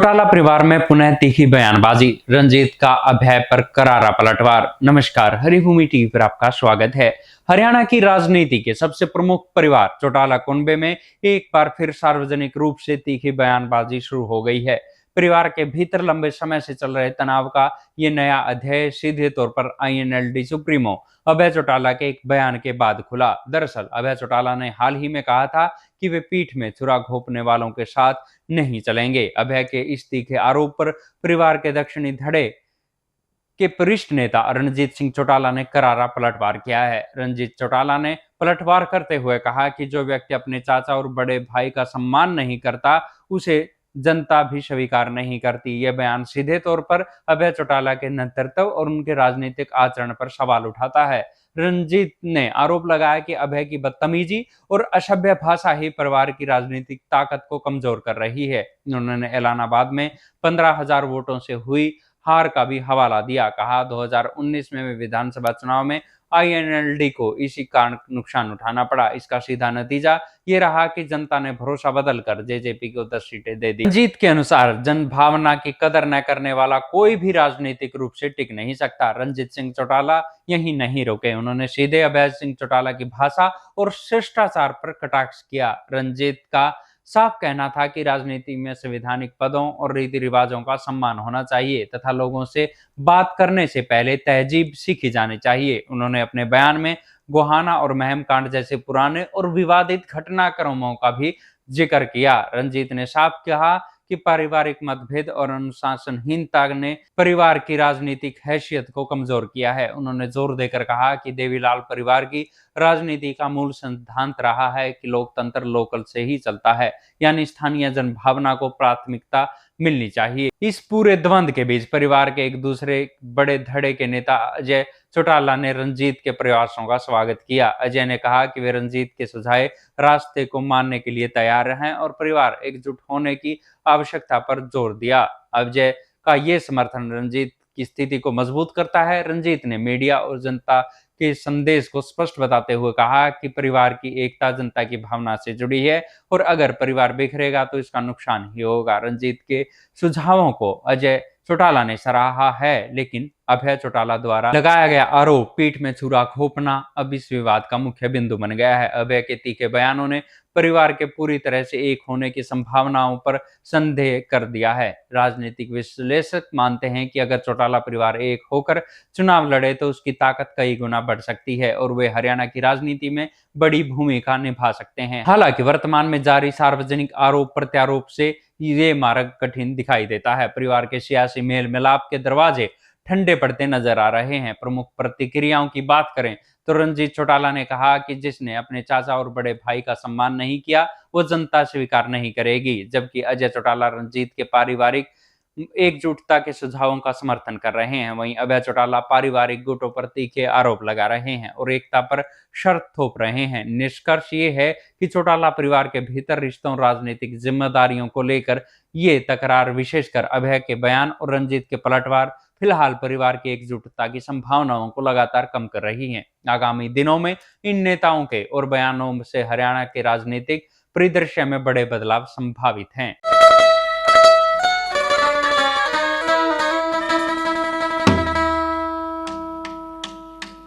चौटाला परिवार में पुनः तीखी बयानबाजी, रंजीत का अभय पर करारा पलटवार। नमस्कार, हरिभूमि टीवी पर आपका स्वागत है। हरियाणा की राजनीति के सबसे प्रमुख परिवार चौटाला कुनबे में एक बार फिर सार्वजनिक रूप से तीखी बयानबाजी शुरू हो गई है। परिवार के भीतर लंबे समय से चल रहे तनाव का ये नया अध्याय सीधे तौर पर आईएनएलडी सुप्रीमो अभय चौटाला के एक बयान के बाद खुला। दरअसल अभय चौटाला ने हाल ही में कहा था कि वे पीठ में छुरा घोंपने वालों के साथ नहीं चलेंगे। अभय के इस तीखे आरोप पर परिवार के दक्षिणी धड़े के वरिष्ठ नेता रणजीत सिंह चौटाला ने करारा पलटवार किया है। रणजीत चौटाला ने पलटवार करते हुए कहा कि जो व्यक्ति अपने चाचा और बड़े भाई का सम्मान नहीं करता, उसे जनता भी स्वीकार नहीं करती। यह बयान सीधे तौर पर अभय चौटाला के नेतृत्व और उनके राजनीतिक आचरण पर सवाल उठाता है। रंजीत ने आरोप लगाया कि अभय की बदतमीजी और असभ्य भाषा ही परिवार की राजनीतिक ताकत को कमजोर कर रही है। उन्होंने एलानाबाद में 15,000 वोटों से हुई हार का भी हवाला दिया। कहा 2019 में विधानसभा चुनाव में आईएनएलडी को इसी कारण नुकसान उठाना पड़ा। इसका सीधा नतीजा ये रहा कि जनता ने भरोसा बदलकर जेजेपी को 10 सीटें दे दी। रंजीत के अनुसार जनभावना की कदर न करने वाला कोई भी राजनीतिक रूप से टिक नहीं सकता। रंजीत सिंह चौटाला यही नहीं रुके, उन्होंने सीधे अभय सिंह चौटाला की भाषा और शिष्टाचार पर कटाक्ष किया। रंजीत का साफ कहना था कि राजनीति में संवैधानिक पदों और रीति रिवाजों का सम्मान होना चाहिए तथा लोगों से बात करने से पहले तहजीब सीखी जानी चाहिए। उन्होंने अपने बयान में गोहाना और महम कांड जैसे पुराने और विवादित घटनाक्रमों का भी जिक्र किया। रंजीत ने साफ कहा कि पारिवारिक मतभेद और अनुशासनहीनता ने परिवार की राजनीतिक हैसियत को कमजोर किया है। उन्होंने जोर देकर कहा कि देवीलाल परिवार की राजनीति का मूल सिद्धांत रहा है कि लोकतंत्र लोकल से ही चलता है, यानी स्थानीय जनभावना को प्राथमिकता मिलनी चाहिए। इस पूरे द्वंद के बीच परिवार के एक दूसरे बड़े धड़े के नेता अजय चौटाला ने रंजीत के प्रयासों का स्वागत किया। अजय ने कहा कि वे रंजीत के सुझाए रास्ते को मानने के लिए तैयार हैं और परिवार एकजुट होने की आवश्यकता पर जोर दिया। अजय का ये समर्थन रंजीत की स्थिति को मजबूत करता है। रंजीत ने मीडिया और जनता के संदेश को स्पष्ट बताते हुए कहा कि परिवार की एकता जनता की भावना से जुड़ी है और अगर परिवार बिखरेगा तो इसका नुकसान ही होगा। रंजीत के सुझावों को अजय चौटाला ने सराहा है, लेकिन अभय चौटाला द्वारा लगाया गया आरोप पीठ में छुरा घोंपना अब इस विवाद का मुख्य बिंदु बन गया है। अभय के तीखे बयानों ने परिवार के पूरी तरह से एक होने की संभावनाओं पर संदेह कर दिया है। राजनीतिक विश्लेषक मानते हैं कि अगर चौटाला परिवार एक होकर चुनाव लड़े तो उसकी ताकत कई गुना बढ़ सकती है और वे हरियाणा की राजनीति में बड़ी भूमिका निभा सकते हैं। हालांकि वर्तमान में जारी सार्वजनिक आरोप प्रत्यारोप से ये मार्ग कठिन दिखाई देता है। परिवार के सियासी मेल मिलाप के दरवाजे ठंडे पड़ते नजर आ रहे हैं। प्रमुख प्रतिक्रियाओं की बात करें तो रंजीत चौटाला ने कहा कि जिसने अपने चाचा और बड़े भाई का सम्मान नहीं किया वो जनता स्वीकार नहीं करेगी, जबकि अजय चौटाला रंजीत के पारिवारिक एकजुटता के सुझावों का समर्थन कर रहे हैं। वहीं अभय चौटाला पारिवारिक गुटों पर तीखे आरोप लगा रहे हैं और एकता पर शर्त थोप रहे हैं। निष्कर्ष ये है कि चौटाला परिवार के भीतर रिश्तों राजनीतिक जिम्मेदारियों को लेकर ये तकरार, विशेषकर अभय के बयान और रंजीत के पलटवार, फिलहाल परिवार की एकजुटता की संभावनाओं को लगातार कम कर रही हैं। आगामी दिनों में इन नेताओं के और बयानों से हरियाणा के राजनीतिक परिदृश्य में बड़े बदलाव संभावित हैं।